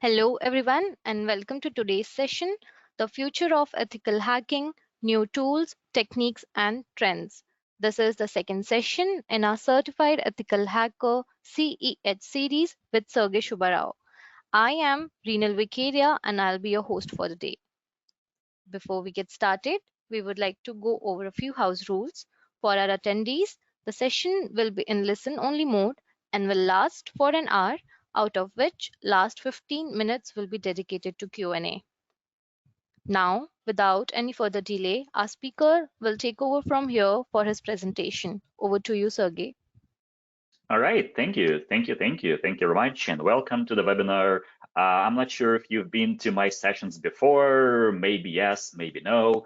Hello, everyone, and welcome to today's session, The Future of Ethical Hacking, New Tools, Techniques, and Trends. This is the second session in our Certified Ethical Hacker CEH series with Sergey Chubarov. I am Renal Vicaria, and I'll be your host for the day. Before we get started, we would like to go over a few house rules. For our attendees, the session will be in listen-only mode and will last for an hour, out of which last 15 minutes will be dedicated to Q&A. Now, without any further delay, our speaker will take over from here for his presentation. Over to you, Sergey. All right, thank you very much, and welcome to the webinar. I'm not sure if you've been to my sessions before, maybe yes, maybe no.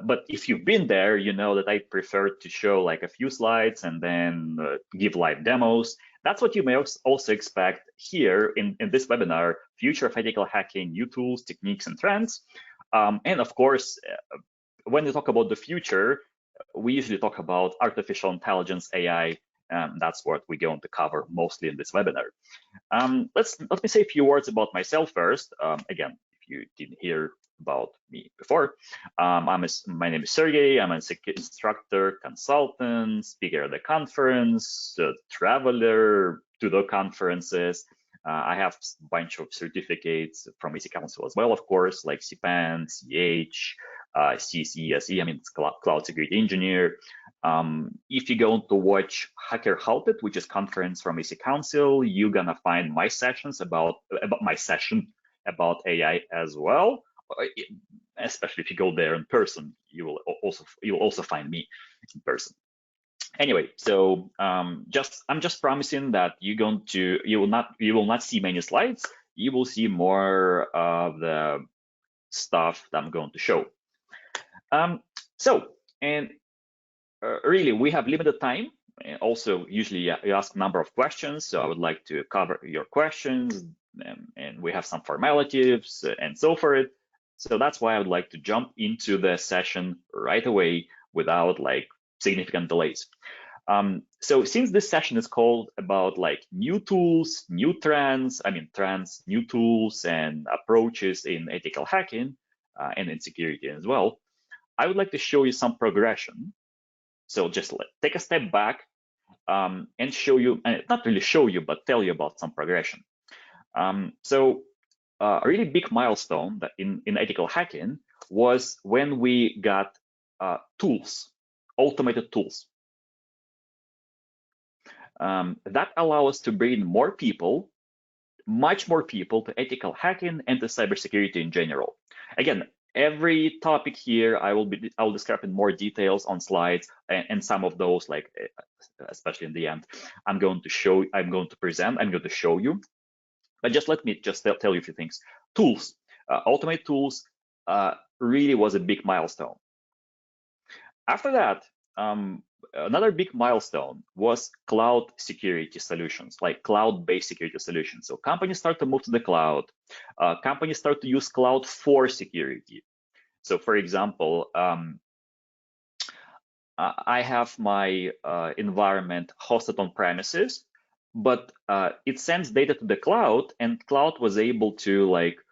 But if you've been there, you know that I prefer to show like a few slides and then give live demos. That's what you may also expect here in this webinar, Future of Ethical Hacking, New Tools, Techniques, and Trends. And of course, when we talk about the future, we usually talk about artificial intelligence, AI. That's what we're going to cover mostly in this webinar. Let me say a few words about myself first. Again, if you didn't hear about me before, my name is Sergey. I'm a security instructor, consultant, speaker at the conference, traveler to the conferences. I have a bunch of certificates from EC Council as well, of course, like CPAN, CH, CCSE, I mean, it's Cloud Security Engineer. If you're going to watch Hacker Halted, which is conference from EC Council, you're gonna find my sessions about my session about AI as well. Especially if you go there in person, you will also find me in person. Anyway, so I'm just promising that you will not see many slides. You will see more of the stuff that I'm going to show. Really, we have limited time. And also, usually you ask a number of questions, so I would like to cover your questions, and we have some formalities and so forth. So that's why I would like to jump into the session right away without like significant delays. So since this session is called about like new tools, new trends, new tools and approaches in ethical hacking and in security as well, I would like to show you some progression. So just take a step back and show you, not really show you, but tell you about some progression. A really big milestone that in ethical hacking was when we got tools, automated tools. That allow us to bring more people, much more people to ethical hacking and to cybersecurity in general. Again, every topic here I will describe in more details on slides, and some of those, like especially in the end, I'm going to show you. But just let me tell you a few things. Tools, automate tools, really was a big milestone. After that, another big milestone was cloud security solutions, like cloud-based security solutions. So companies start to move to the cloud. Companies start to use cloud for security. So for example, I have my environment hosted on premises, but it sends data to the cloud, and cloud was able to like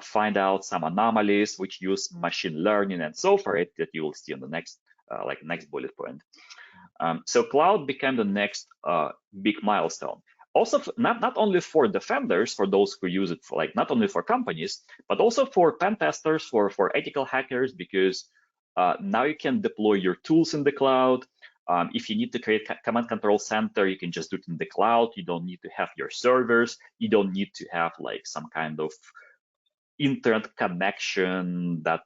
find out some anomalies which use machine learning and so forth that you will see on the next bullet point. So cloud became the next big milestone. Also, not only for defenders, for those who use it, for, like not only for companies, but also for pen testers, for ethical hackers, because now you can deploy your tools in the cloud. If you need to create command control center, you can just do it in the cloud. You don't need to have your servers. You don't need to have like some kind of internet connection that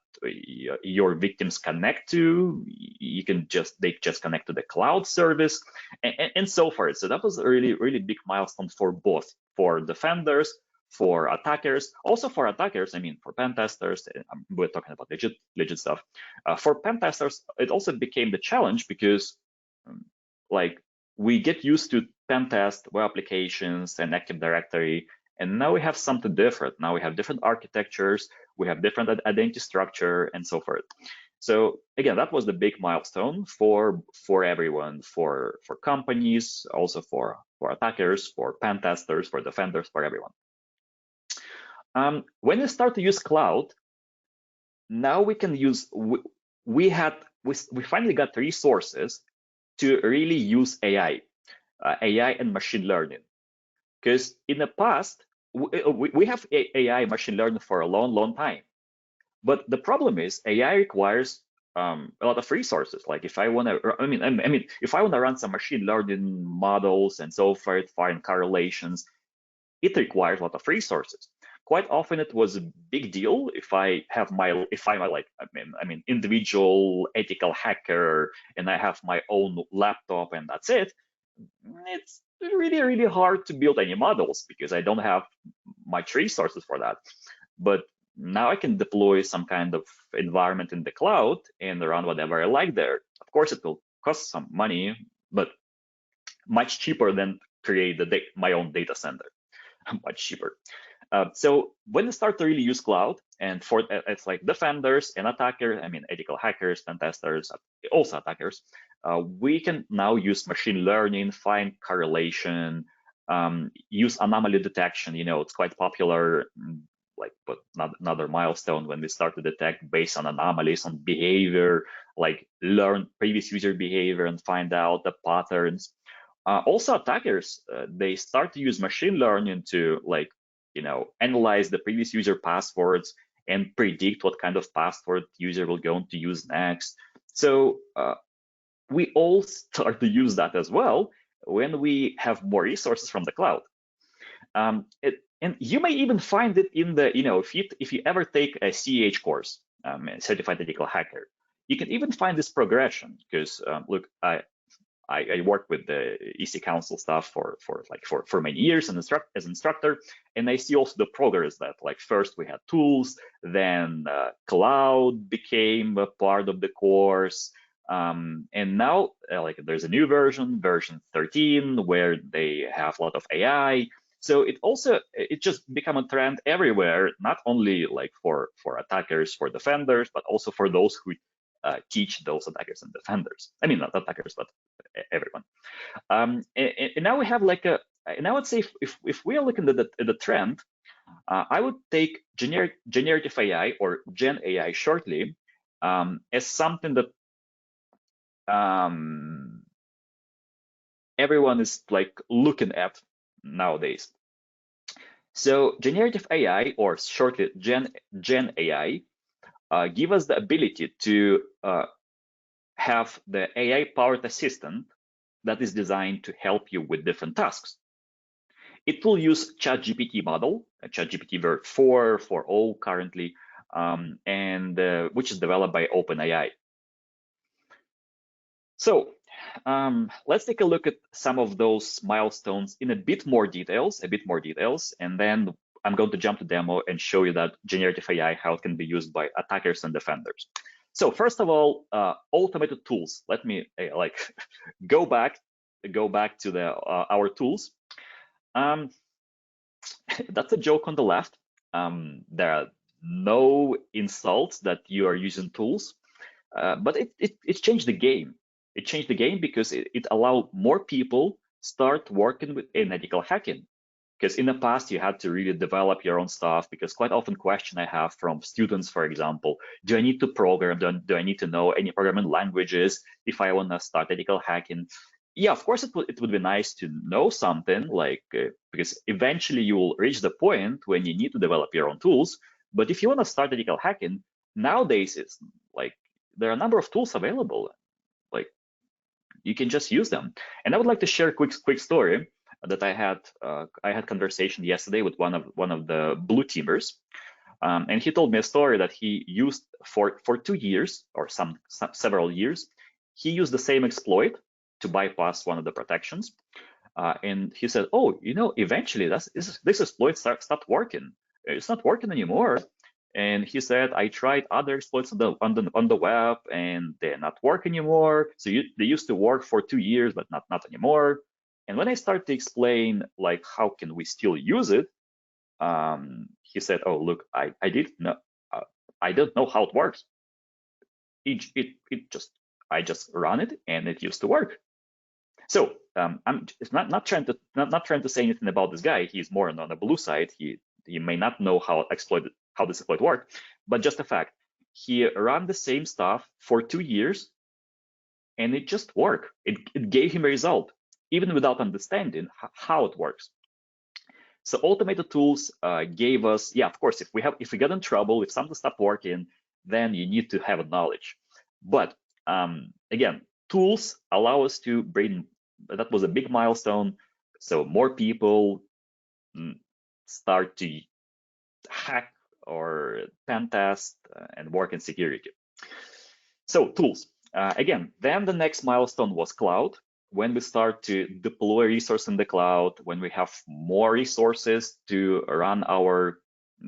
your victims connect to. They just connect to the cloud service and so forth. So that was a really big milestone for both, for defenders, for attackers. Also for attackers, I mean, for pen testers, we're talking about legit stuff. For pen testers, it also became the challenge because like we get used to pen test web applications and Active Directory, and now we have something different. Now we have different architectures, we have different identity structure and so forth. So again, that was the big milestone for everyone, for companies, also for attackers, for pen testers, for defenders, for everyone. When we start to use cloud, now we can use, we finally got resources to really use AI and machine learning. Because in the past, we have AI machine learning for a long time. But the problem is AI requires a lot of resources. Like if I want to, if I want to run some machine learning models and so forth, find correlations, it requires a lot of resources. Quite often, it was a big deal if I'm like, individual ethical hacker and I have my own laptop and that's it. It's really hard to build any models because I don't have much resources for that. But now I can deploy some kind of environment in the cloud and run whatever I like there. Of course, it will cost some money, but much cheaper than create my own data center. Much cheaper. So when we start to really use cloud, and for it's like defenders and attackers, ethical hackers, pen testers, also attackers, we can now use machine learning, find correlation, use anomaly detection. It's quite popular. But another milestone when we start to detect based on anomalies on behavior, like learn previous user behavior and find out the patterns. Also, attackers they start to use machine learning to analyze the previous user passwords and predict what kind of password user will going to use next. So we all start to use that as well when we have more resources from the cloud. And you may even find it in the, if you ever take a CEH course, Certified Ethical Hacker, you can even find this progression because look, I worked with the EC Council stuff for many years and as instructor, and I see also the progress that first we had tools, then cloud became a part of the course, and now there's a new version 13, where they have a lot of AI. So it just become a trend everywhere, not only for attackers, for defenders, but also for those who teach those attackers and defenders. Not attackers, but everyone. And now we have and I would say if we are looking at the trend, I would take generative AI or Gen AI shortly as something that everyone is looking at nowadays. So generative AI, or shortly Gen AI, give us the ability to have the AI-powered assistant that is designed to help you with different tasks. It will use ChatGPT model, ChatGPT version 4.0 currently, and which is developed by OpenAI. So let's take a look at some of those milestones in a bit more details, and then I'm going to jump to demo and show you that generative AI, how it can be used by attackers and defenders. So first of all, automated tools. Let me go back to our tools. That's a joke on the left. There are no insults that you are using tools, but it changed the game. It changed the game because it allowed more people start working with ethical hacking. Because in the past, you had to really develop your own stuff, because quite often question I have from students, for example, do I need to program? Do I need to know any programming languages if I want to start ethical hacking? Yeah, of course, it would be nice to know something, because eventually you will reach the point when you need to develop your own tools. But if you want to start ethical hacking, nowadays it's there are a number of tools available. You can just use them. And I would like to share a quick story that I had conversation yesterday with one of the blue teamers, and he told me a story that he used for 2 years or several years. He used the same exploit to bypass one of the protections, and he said, "Oh, eventually this exploit stopped working. It's not working anymore." And he said, "I tried other exploits on the web, and they're not working anymore. So they used to work for 2 years, but not anymore." And when I started to explain how can we still use it, he said, "Oh, look, I didn't know. I don't know how it works. I just run it, and it used to work." So I'm not trying to say anything about this guy. He's more on the blue side. You may not know how this exploit worked, but just a fact. He ran the same stuff for 2 years, and it just worked. It gave him a result, even without understanding how it works. So automated tools gave us, yeah, of course, if we get in trouble, if something stopped working, then you need to have a knowledge. But again, tools allow us to bring, that was a big milestone. So more people start to hack or pen test and work in security. So tools. Again, then the next milestone was cloud. When we start to deploy resource in the cloud, when we have more resources to run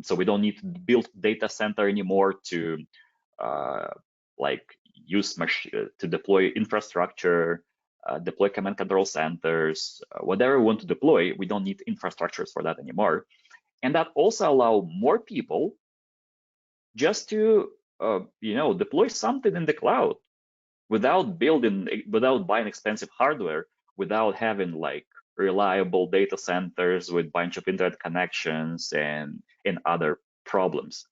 so we don't need to build data center anymore to like use to deploy infrastructure, deploy command control centers, whatever we want to deploy, we don't need infrastructures for that anymore. And that also allow more people just to deploy something in the cloud without buying expensive hardware, without having like reliable data centers with bunch of internet connections and other problems.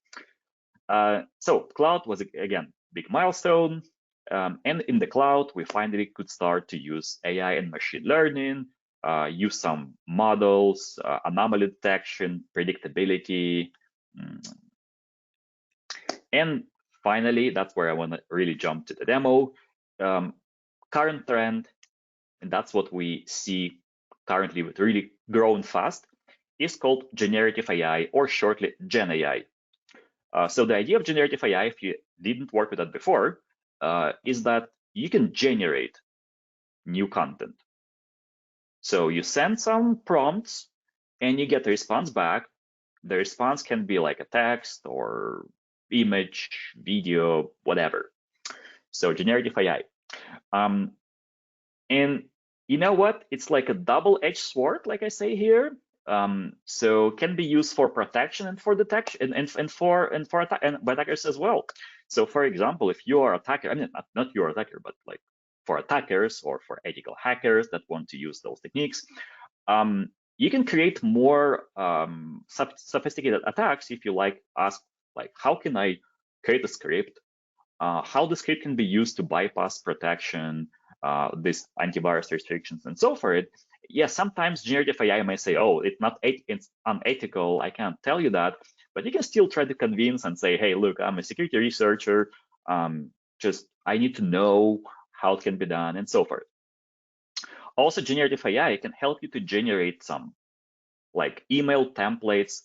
So cloud was, again, big milestone. And in the cloud, we finally could start to use AI and machine learning, use some models, anomaly detection, predictability. And finally, that's where I want to really jump to the demo. Current trend, and that's what we see currently with really growing fast, is called generative AI, or shortly Gen AI. So the idea of generative AI, if you didn't work with that before, is that you can generate new content. So you send some prompts and you get a response back. The response can be like a text or image, video, whatever. So generative AI. And you know what? It's like a double-edged sword, like I say here. So can be used for protection and for detection and for attackers as well. So for example, if you are an attacker, I mean not your attacker, but like for attackers or for ethical hackers that want to use those techniques, you can create more sophisticated attacks if you ask how can I create a script, how the script can be used to bypass protection, these antivirus restrictions and so forth. Yeah, sometimes generative AI may say, oh, it's unethical, I can't tell you that, but you can still try to convince and say, hey, look, I'm a security researcher, just I need to know how it can be done and so forth. Also, generative AI can help you to generate some like email templates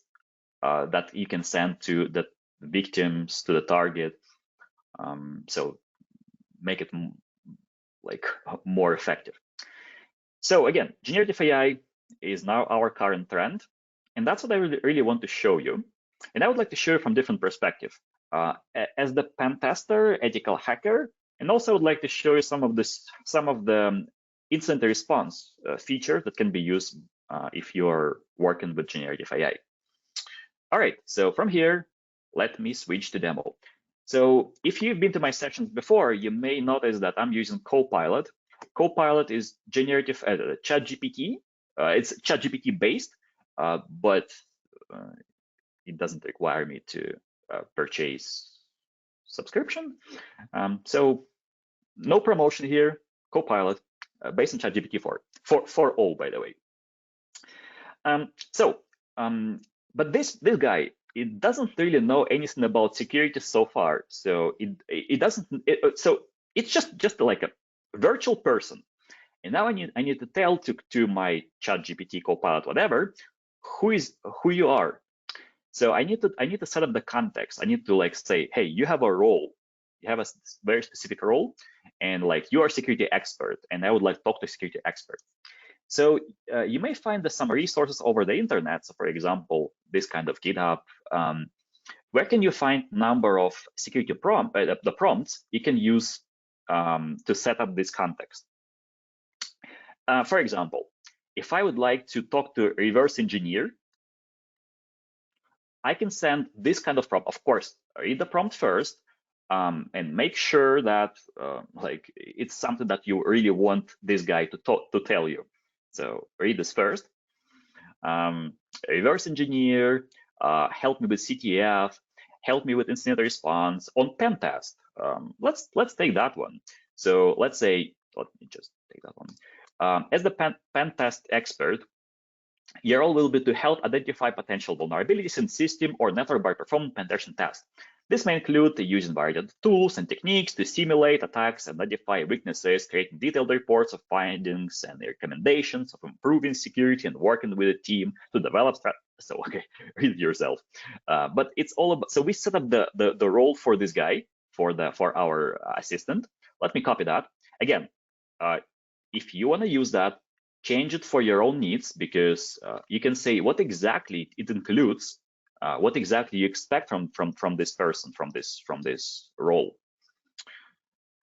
that you can send to the victims, to the target. So make it like more effective. So again, generative AI is now our current trend, and that's what I really want to show you. And I would like to show you from different perspective. As the pen tester, ethical hacker, and also I would like to show you some of the incident response features that can be used if you're working with generative AI. All right, so from here, let me switch to demo. So if you've been to my sessions before, you may notice that I'm using Copilot. Copilot is generative ChatGPT. It's ChatGPT based, but it doesn't require me to purchase subscription. So no promotion here. Copilot based on ChatGPT 4 for all, by the way. But this guy, it doesn't really know anything about security so far. So so it's just like a virtual person. And now I need to tell to my ChatGPT, Copilot, whatever, who you are. So I need to set up the context. I need to like say, hey, you have a role. You have a very specific role, and like you are a security expert, and I would like to talk to a security expert. So you may find some resources over the internet. So for example, this kind of GitHub, where can you find number of security the prompts you can use to set up this context. For example, if I would like to talk to a reverse engineer, I can send this kind of prompt. Of course, read the prompt first and make sure that like it's something that you really want this guy to tell you. So read this first. Reverse engineer, help me with CTF, help me with incident response on pen test. Let's take that one. So let's say, let me just take that one. As the pen test expert, your role will be to help identify potential vulnerabilities in system or network by performing penetration tests. This may include using varied tools and techniques to simulate attacks, identify weaknesses, creating detailed reports of findings and recommendations of improving security, and working with a team to develop. So, okay, read it yourself. But it's all about. So we set up the role for this guy for our assistant. Let me copy that again. If you want to use that, change it for your own needs, because you can say what exactly it includes, what exactly you expect from this person, from this role.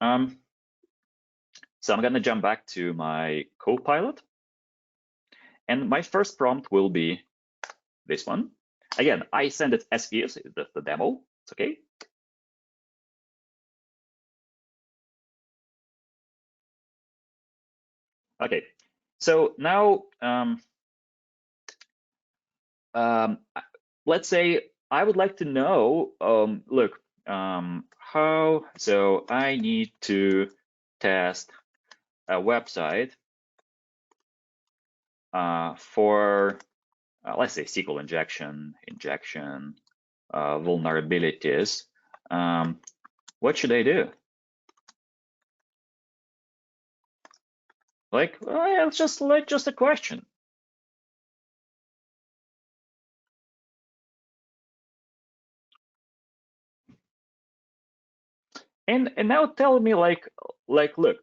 So I'm going to jump back to my Copilot, and my first prompt will be this one. Again, I send it as is, the demo. It's okay. Okay. So now, let's say I would like to know, look, how, so I need to test a website for, let's say, SQL injection vulnerabilities. What should I do? Like, well, it's just a question. And now tell me, like look,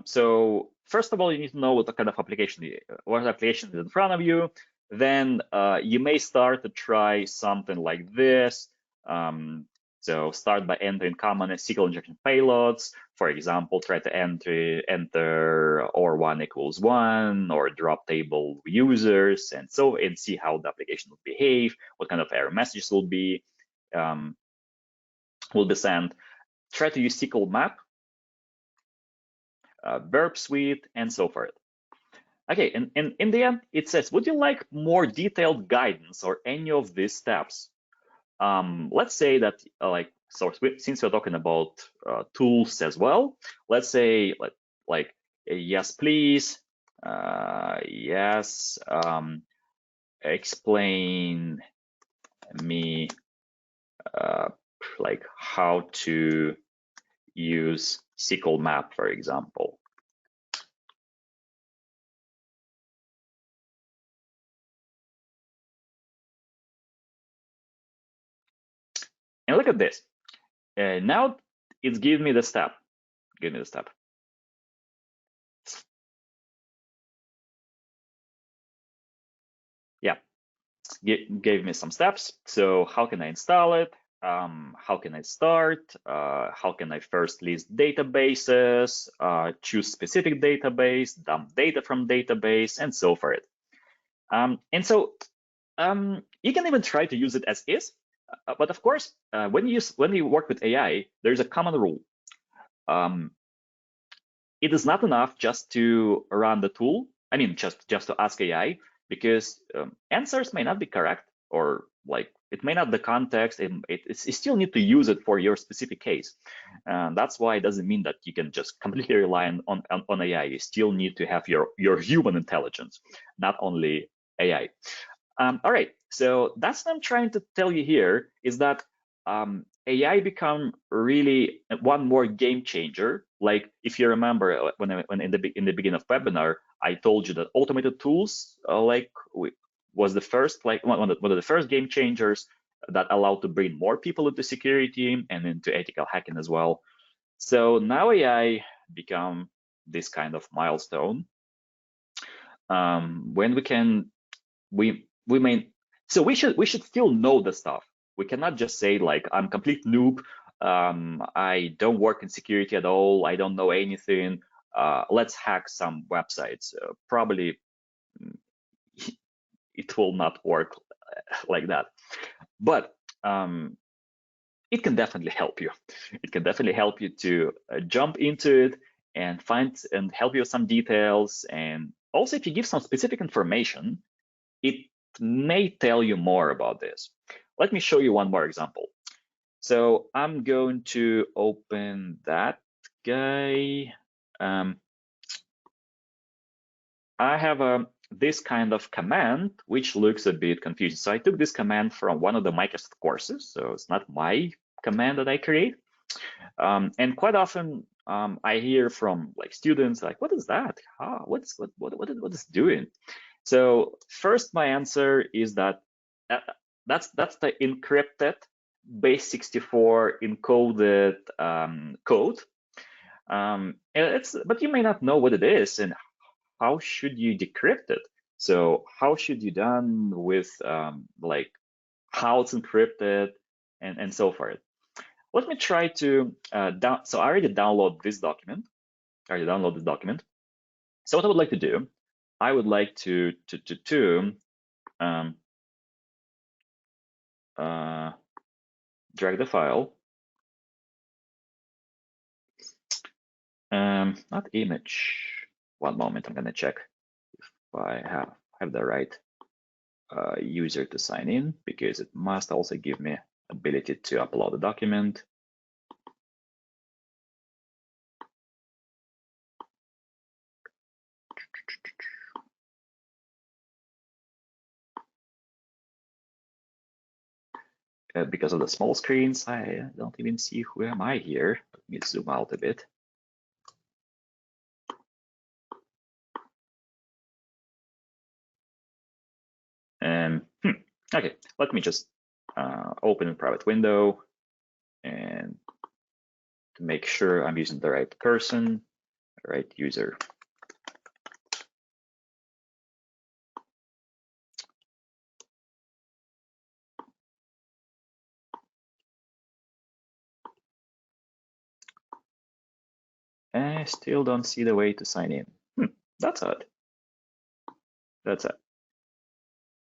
so first of all, you need to know what kind of application is in front of you. Then you may start to try something like this. So start by entering common SQL injection payloads. For example, try to enter or1 equals 1 or drop table users, and see how the application will behave, what kind of error messages will be sent. Try to use SQL map, verb suite, and so forth. Okay, and in the end, it says, would you like more detailed guidance or any of these steps? Let's say that, since we're talking about tools as well, let's say, yes, please, yes, explain me, how to use SQL map, for example. And look at this. Now it's giving me the step. Give me the step. Yeah, gave me some steps. So how can I install it? How can I start? How can I first list databases, choose specific database, dump data from database, and so forth. And so you can even try to use it as is. But of course, when you work with AI, there's a common rule. It is not enough just to run the tool. I mean, just to ask AI, because answers may not be correct, or it may not the context. It still need to use it for your specific case. That's why it doesn't mean that you can just completely rely on AI. You still need to have your human intelligence, not only AI. All right, so that's what I'm trying to tell you here, is that AI become really one more game changer. Like, if you remember, when in the beginning of webinar, I told you that automated tools was the first, one of the first game changers that allowed to bring more people into security and into ethical hacking as well. So now AI become this kind of milestone when we should still know the stuff. We cannot just say, like, I'm complete noob, I don't work in security at all, I don't know anything, let's hack some websites. Probably it will not work like that. But it can definitely help you. It can definitely help you to jump into it and help you with some details. And also, if you give some specific information, it may tell you more about this. Let me show you one more example. So I'm going to open that guy. I have this kind of command, which looks a bit confusing. So I took this command from one of the Microsoft courses. So it's not my command that I create. And quite often I hear from like students like, what is that? What is doing? So first, my answer is that that's the encrypted base64 encoded code. But you may not know what it is and how should you decrypt it. So how should you done with like how it's encrypted and so forth. Let me try to so I already download this document. I already download this document. So what I would like to do, I would like to drag the file, not image. One moment, I'm gonna check if I have the right user to sign in, because it must also give me ability to upload the document. Because of the small screens, I don't even see who am I here. Let me zoom out a bit. Okay, let me just open a private window and to make sure I'm using the right person, the right user. And I still don't see the way to sign in. That's odd. That's odd.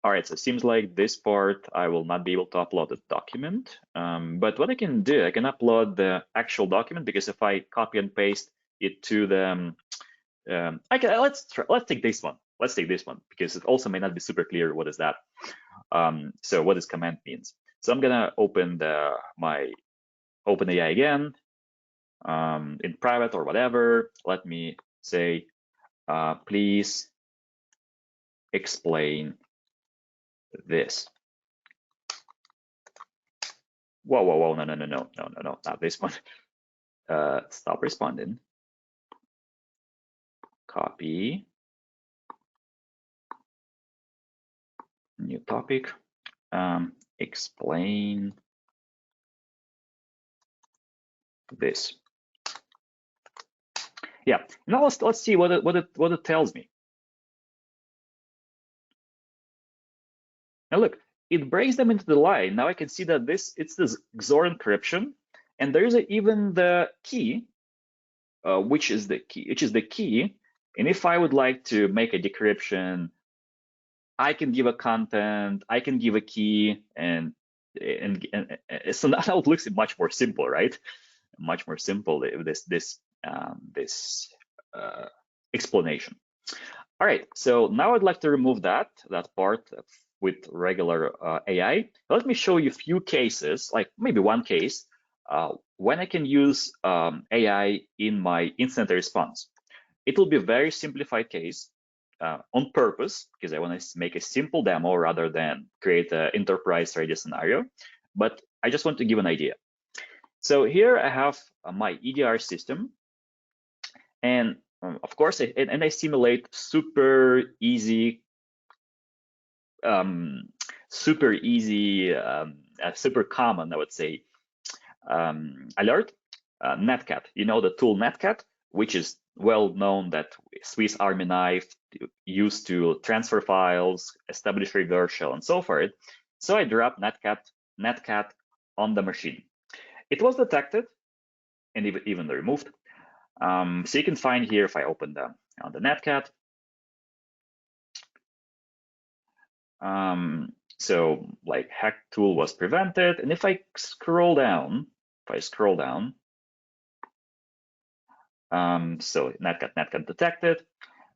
All right, so it seems like this part I will not be able to upload the document. But what I can do, I can upload the actual document, because if I copy and paste it to the, let's take this one. Let's take this one, because it also may not be super clear what is that. So what this command means. So I'm gonna open my OpenAI again, in private or whatever. Let me say, please explain this. Whoa, no, not this one. Stop responding. Copy. New topic. Explain this. Yeah. Now let's see what it tells me. Now look, it breaks them into the line. Now I can see that it's this XOR encryption, and there is even the key, which is the key. And if I would like to make a decryption, I can give a content, I can give a key, and so now it looks much more simple, right? Much more simple with this explanation. All right, so now I'd like to remove that part with regular AI. Let me show you a few cases, like maybe one case, when I can use AI in my incident response. It will be a very simplified case on purpose, because I want to make a simple demo rather than create an enterprise-ready scenario. But I just want to give an idea. So here I have my EDR system, and of course, I simulate super easy, super common, I would say, alert. Netcat, you know the tool Netcat, which is well known, that Swiss Army knife used to transfer files, establish reverse shell, and so forth. So I dropped Netcat on the machine. It was detected and even removed. So you can find here, if I open the Netcat. So like hack tool was prevented, and if I scroll down, so Netcat detected.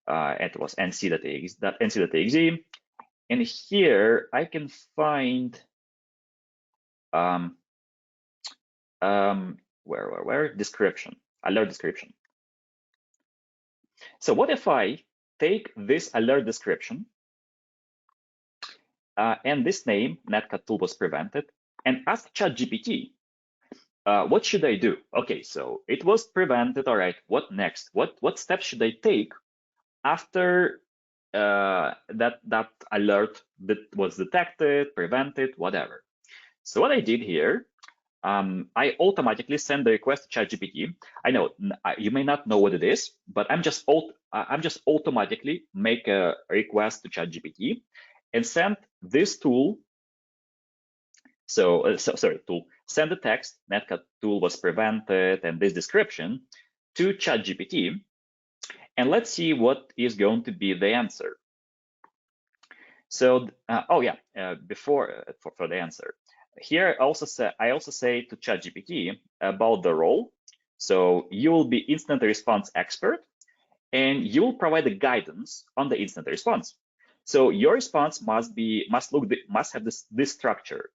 It was nc.exe. And here I can find where description, alert description. So what if I take this alert description and this name, netcat tool was prevented, and ask ChatGPT, what should I do? Okay, so it was prevented. All right, what next? What steps should I take after that alert that was detected, prevented, whatever? So what I did here, I automatically send the request to ChatGPT. I know you may not know what it is, but I'm just automatically make a request to ChatGPT and send this tool. Sorry, tool. Send the text, netcat tool was prevented, and this description to ChatGPT, and let's see what is going to be the answer. So, before for the answer, here I also say to ChatGPT about the role. So you will be incident response expert, and you will provide the guidance on the incident response. So your response must have this structure: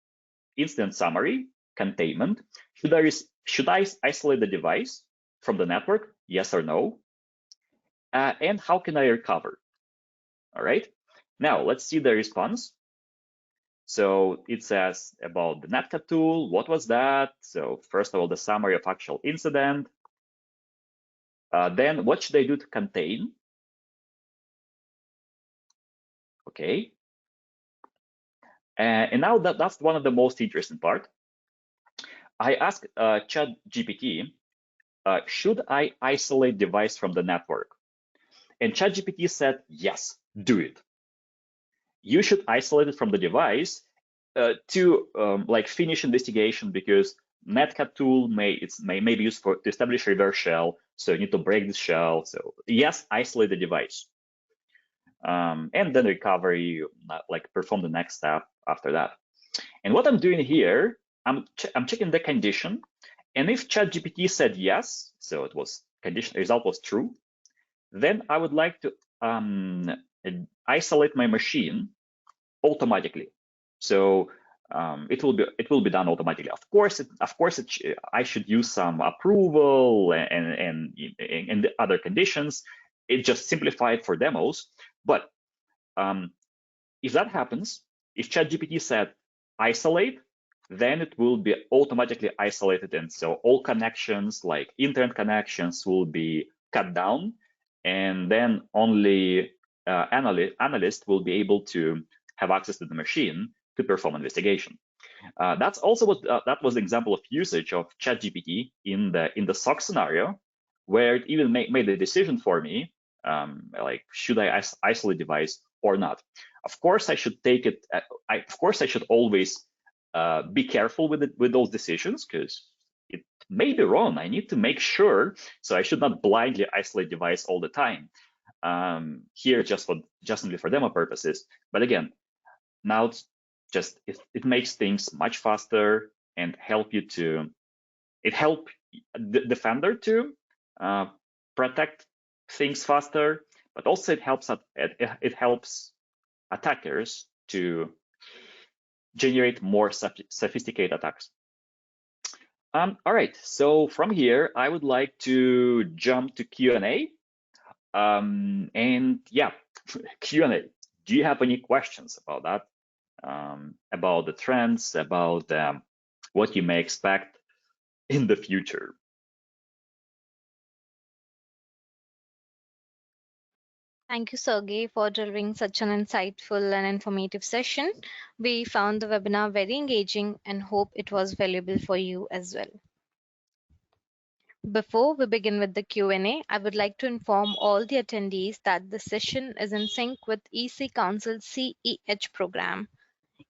incident summary, containment. Should I isolate the device from the network? Yes or no? And how can I recover? All right. Now let's see the response. So it says about the netcat tool. What was that? So first of all, the summary of actual incident. Then what should I do to contain? Okay. And now that's one of the most interesting part. I asked ChatGPT, should I isolate device from the network? And ChatGPT said, yes, do it. You should isolate it from the device to like finish investigation, because netcat tool may be used to establish reverse shell. So you need to break this shell. So yes, isolate the device. And then recovery, like perform the next step after that. And what I'm doing here, I'm checking the condition. And if ChatGPT said yes, so it was condition result was true, then I would like to isolate my machine automatically. So it will be done automatically. Of course, I should use some approval and the other conditions. It just simplified for demos. But if that happens, if ChatGPT said isolate, then it will be automatically isolated, and so all connections, like internet connections, will be cut down, and then only analyst will be able to have access to the machine to perform investigation. That's also what that was an example of usage of ChatGPT in the SOC scenario, where it even made the decision for me, like should I isolate device or not. Of course, I should take it. Of course, I should always be careful with those decisions, because it may be wrong. I need to make sure, so I should not blindly isolate device all the time. Here, just simply for demo purposes. But again, now it's just it makes things much faster and help the defender to protect things faster, but also it helps attackers to generate more sophisticated attacks. All right, so from here, I would like to jump to Q&A. And yeah, Q&A. Do you have any questions about that? About the trends, about what you may expect in the future? Thank you, Sergey, for delivering such an insightful and informative session. We found the webinar very engaging and hope it was valuable for you as well. Before we begin with the Q&A, I would like to inform all the attendees that the session is in sync with EC Council's CEH program.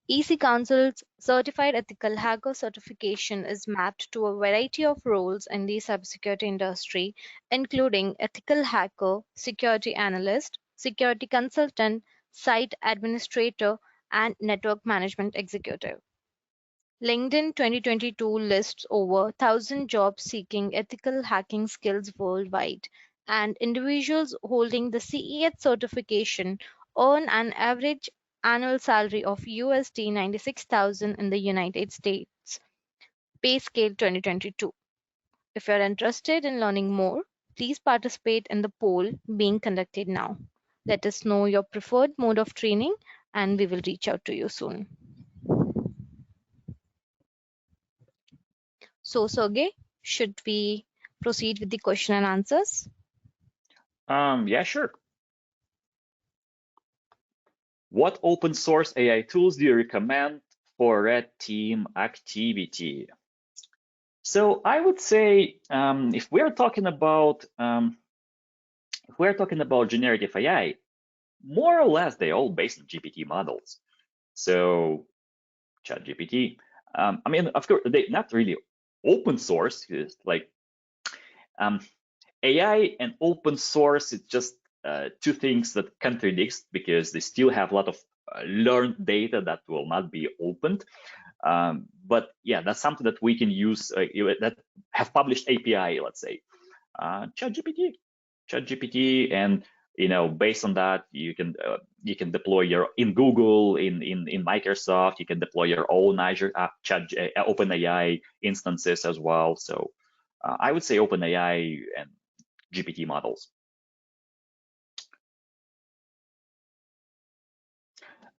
EC Council's Certified Ethical Hacker certification is mapped to a variety of roles in the cybersecurity industry, including ethical hacker, security analyst, security consultant, site administrator, and network management executive. LinkedIn 2022 lists over 1,000 jobs seeking ethical hacking skills worldwide, and individuals holding the CEH certification earn an average annual salary of USD 96,000 in the United States. Pay scale 2022. If you're interested in learning more, please participate in the poll being conducted now. Let us know your preferred mode of training and we will reach out to you soon. So, Sergey, should we proceed with the question and answers? Yeah, sure. What open source AI tools do you recommend for red team activity? So I would say if we're talking about generative AI, more or less they're all based on GPT models. So ChatGPT. I mean, of course, they're not really open source. It's like AI and open source is just two things that contradicts because they still have a lot of learned data that will not be opened. But yeah, that's something that we can use that have published API, let's say, ChatGPT, and based on that, you can deploy your in Google, in Microsoft, you can deploy your own Azure OpenAI instances as well. So I would say OpenAI and GPT models.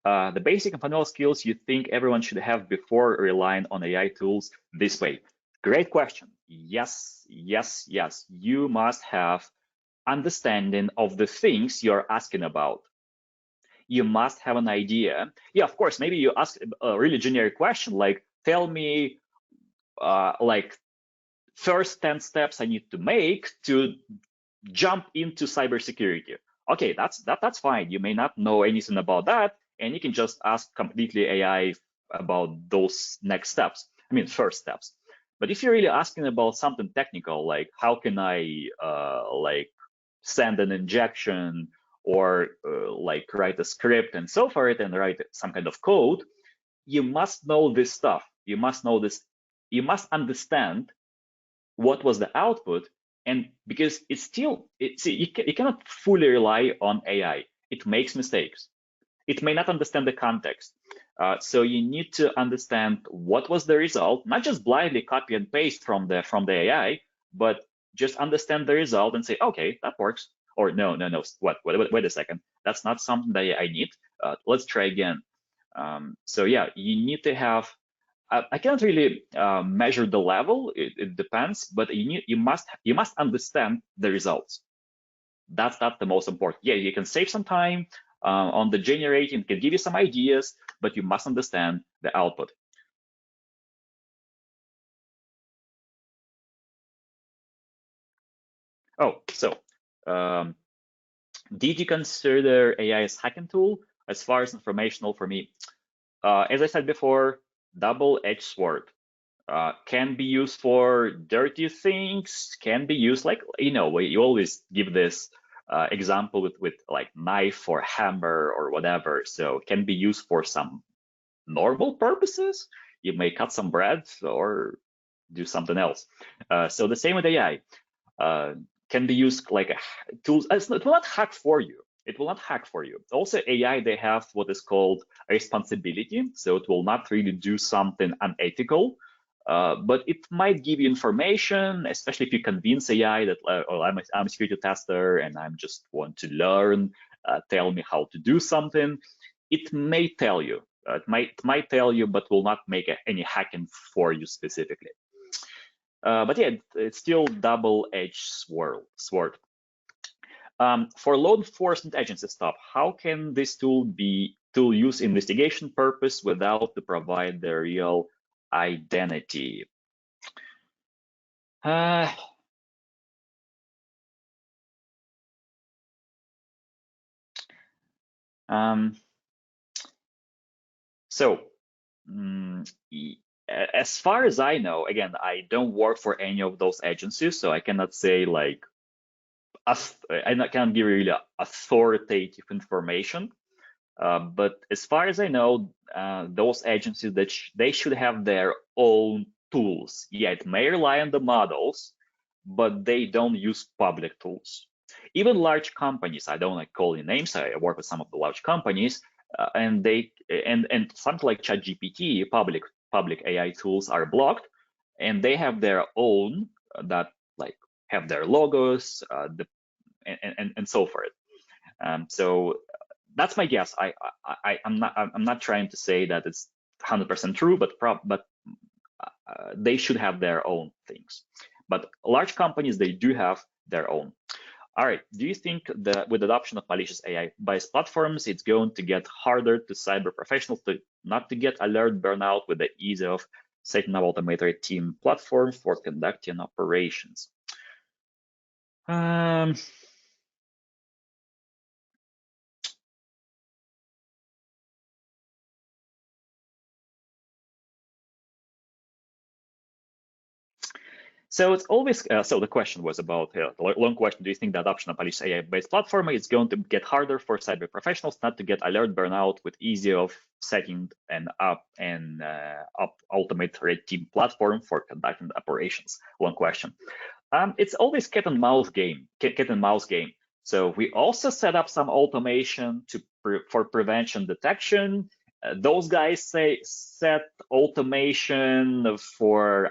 The basic and fundamental skills you think everyone should have before relying on AI tools this way? Great question. Yes, yes, yes. You must have understanding of the things you're asking about. You must have an idea. Yeah, of course, maybe you ask a really generic question like, tell me like first 10 steps I need to make to jump into cybersecurity. Okay, that's fine. You may not know anything about that, and you can just ask completely AI about those next steps. I mean, first steps. But if you're really asking about something technical, like how can I like send an injection or like write a script and so forth and write some kind of code, you must know this stuff. You must know this. You must understand what was the output, and because it's still you cannot fully rely on AI. It makes mistakes. It may not understand the context. So you need to understand what was the result, not just blindly copy and paste from the AI, but just understand the result and say, okay, that works. Or no, wait a second, that's not something that I need. Let's try again. So yeah, you need to have I cannot really measure the level. It depends, but you must understand the results. That's not the most important. Yeah, you can save some time on the generating. It can give you some ideas, but you must understand the output. Oh, so did you consider AI as hacking tool? As far as informational for me, as I said before, double-edged sword. Can be used for dirty things, can be used like, you always give this example with like knife or hammer or whatever. So it can be used for some normal purposes. You may cut some bread or do something else. So the same with AI. Can be used like a tool. It will not hack for you. It will not hack for you. Also, AI, they have what is called responsibility. So it will not really do something unethical. But it might give you information, especially if you convince AI that oh, I'm a security tester and I'm just want to learn, tell me how to do something. It may tell you, it might tell you, but will not make any hacking for you specifically. But yeah, it's still double-edged sword. For law enforcement agency stuff, how can this tool use investigation purpose without to provide the real identity? So as far as I know, again, I don't work for any of those agencies, so I cannot say like I cannot give really authoritative information. But as far as I know, those agencies they should have their own tools. Yeah, it may rely on the models, but they don't use public tools. Even large companies, I don't like calling names. I work with some of the large companies. and they and something like ChatGPT, public AI tools are blocked, and they have their own that like have their logos, and so forth. So that's my guess. I'm not trying to say that it's 100% true, but they should have their own things. But large companies, they do have their own. All right, do you think that with adoption of malicious AI-based platforms, it's going to get harder to cyber professionals not to get alert burnout with the ease of setting up automated team platform for conducting operations? So it's always, so the question was about, the long question, do you think the adoption of malicious AI-based platform is going to get harder for cyber professionals not to get alert burnout with easy of setting up ultimate red team platform for conducting operations? Long question. It's always cat and mouse game. So we also set up some automation for prevention detection. Those guys set automation for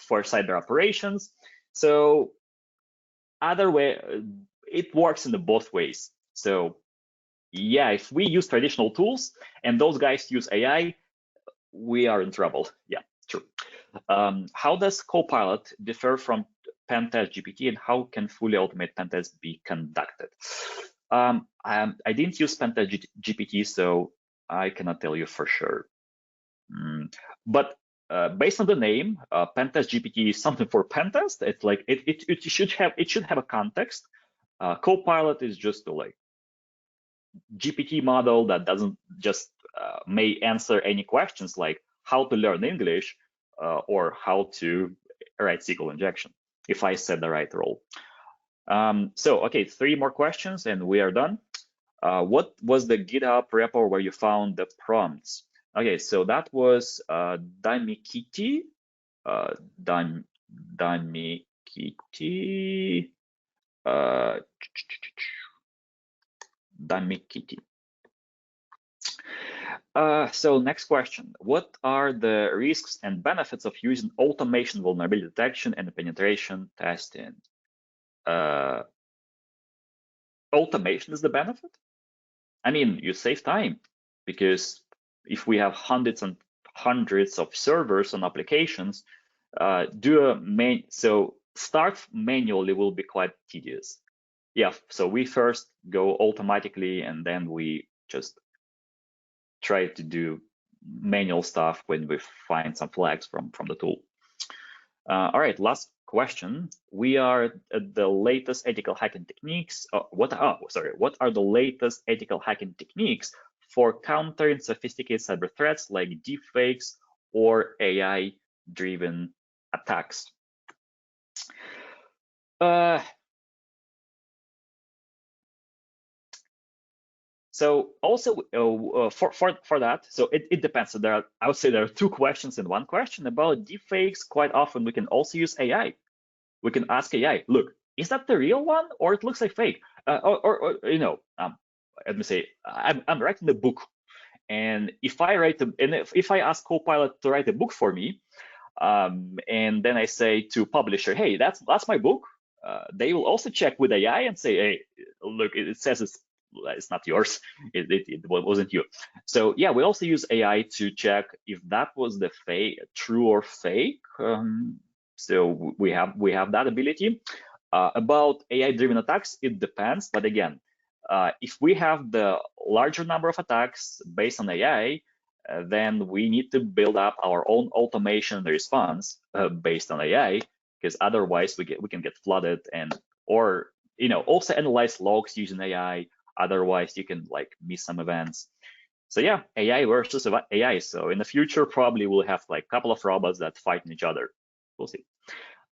cyber operations. So either way, it works in the both ways. So yeah, if we use traditional tools and those guys use AI, we are in trouble. Yeah, true. How does Copilot differ from Pentest GPT, and how can fully automated pentest be conducted? I didn't use Pentest GPT, so I cannot tell you for sure. But based on the name, Pentest GPT is something for pentest. It's like it should have a context. Copilot is just a like GPT model that doesn't just may answer any questions like how to learn English or how to write SQL injection, if I set the right role. So okay, 3 more questions and we are done. What was the GitHub repo where you found the prompts? Okay, so that was Damikiti. Damikiti. Damikiti. So next question. What are the risks and benefits of using automation vulnerability detection and penetration testing? Automation is the benefit? I mean, you save time because if we have hundreds and hundreds of servers and applications, so start manually will be quite tedious. Yeah, so we first go automatically and then we just try to do manual stuff when we find some flags from the tool. All right, last question. We are at the latest ethical hacking techniques. What are the latest ethical hacking techniques for countering sophisticated cyber threats like deepfakes or AI-driven attacks? So also for that, so it depends. So I would say there are 2 questions in one question about deepfakes. Quite often we can also use AI. We can ask AI, look, is that the real one or it looks like fake? Or let me say, I'm writing a book, and if I ask Copilot to write a book for me, and then I say to publisher, hey, that's my book, they will also check with AI and say, hey, look, it says it's not yours. It wasn't you. So yeah, we also use AI to check if that was the true or fake. So we have that ability. About AI-driven attacks, it depends. But again, if we have the larger number of attacks based on AI, then we need to build up our own automation response based on AI, because otherwise we can get flooded or also analyze logs using AI. Otherwise, you can like miss some events. So yeah, AI versus AI. So in the future, probably we'll have like a couple of robots that fight each other. We'll see.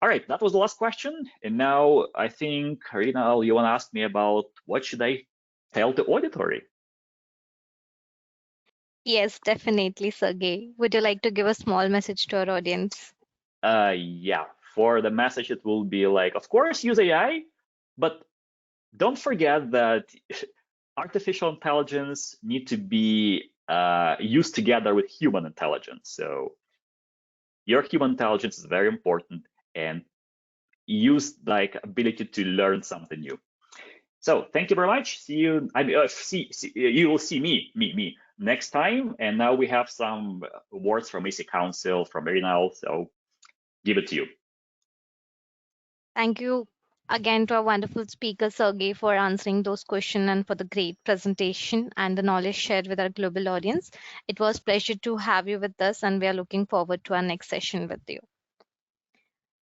All right, that was the last question. And now I think, Karina, you want to ask me about what should I tell the auditory? Yes, definitely, Sergey. Would you like to give a small message to our audience? Yeah, for the message, it will be like, of course, use AI, but don't forget that artificial intelligence need to be used together with human intelligence. So your human intelligence is very important, and use like ability to learn something new. So thank you very much. See you. You will see me next time. And now we have some words from AC Council from Erinal. So give it to you. Thank you again to our wonderful speaker, Sergey, for answering those questions and for the great presentation and the knowledge shared with our global audience. It was a pleasure to have you with us, and we are looking forward to our next session with you.